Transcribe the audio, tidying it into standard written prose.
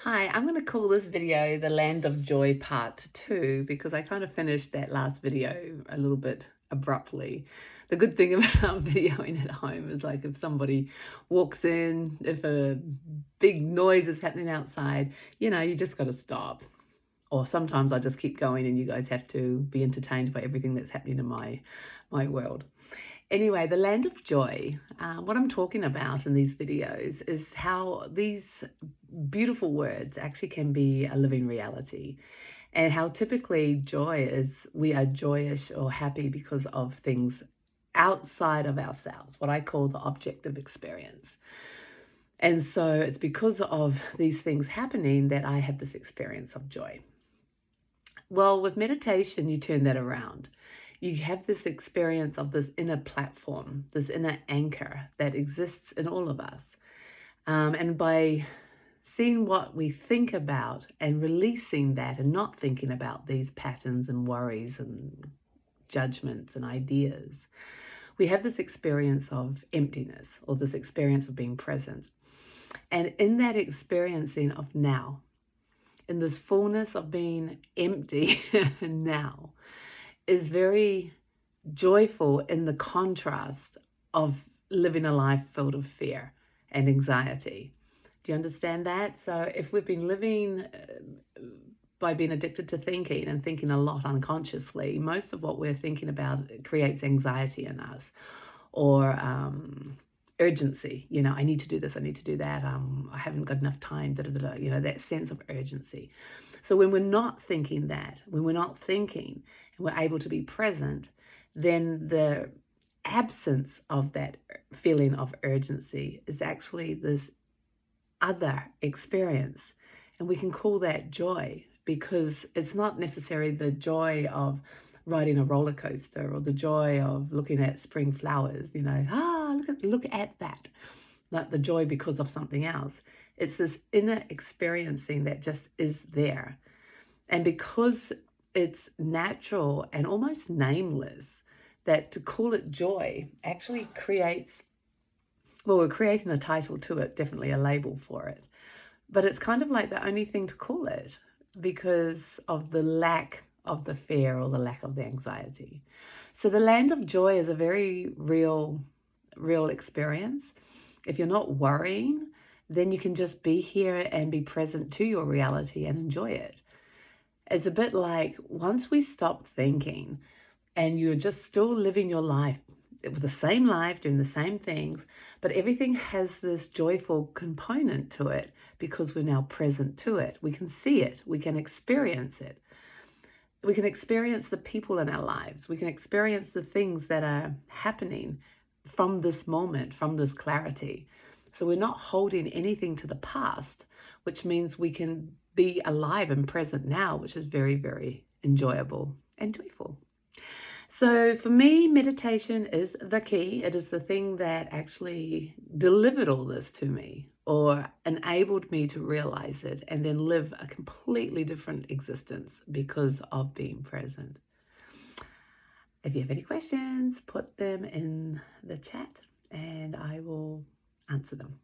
Hi, I'm going to call this video The Land of Joy Part 2 because I kind of finished that last video a little bit abruptly. The good thing about videoing at home is like if somebody walks in, if a big noise is happening outside, you just got to stop. Or sometimes I just keep going and you guys have to be entertained by everything that's happening in my world. Anyway, the land of joy, what I'm talking about in these videos is how these beautiful words actually can be a living reality, and how typically joy is we are joyous or happy because of things outside of ourselves, what I call the objective experience. And so it's because of these things happening that I have this experience of joy. Well, with meditation, you turn that around. You have this experience of this inner platform, this inner anchor that exists in all of us. And by seeing what we think about and releasing that and not thinking about these patterns and worries and judgments and ideas, we have this experience of emptiness or this experience of being present. And in that experiencing of now, in this fullness of being empty now, is very joyful in the contrast of living a life filled of fear and anxiety. Do you understand that? So if we've been living by being addicted to thinking and thinking a lot unconsciously, most of what we're thinking about creates anxiety in us, or urgency. I need to do this, I need to do that, I haven't got enough time, that sense of urgency. So when we're not thinking that, when we're not thinking and we're able to be present, then the absence of that feeling of urgency is actually this other experience. And we can call that joy, because it's not necessarily the joy of riding a roller coaster or the joy of looking at spring flowers, look at that. Not the joy because of something else. It's this inner experiencing that just is there. And because it's natural and almost nameless, that to call it joy actually creates, well, we're creating a title to it, definitely a label for it. But it's kind of like the only thing to call it because of the lack of the fear or the lack of the anxiety. So the land of joy is a very real experience. If you're not worrying, then you can just be here and be present to your reality and enjoy it. It's a bit like once we stop thinking and you're just still living your life with the same life, doing the same things, but everything has this joyful component to it because we're now present to it. We can see it. We can experience it. We can experience the people in our lives. We can experience the things that are happening from this moment, from this clarity. So we're not holding anything to the past, which means we can be alive and present now, which is very, very enjoyable and joyful. So for me, meditation is the key. It is the thing that actually delivered all this to me, or enabled me to realize it and then live a completely different existence because of being present. If you have any questions, put them in the chat and I will answer them.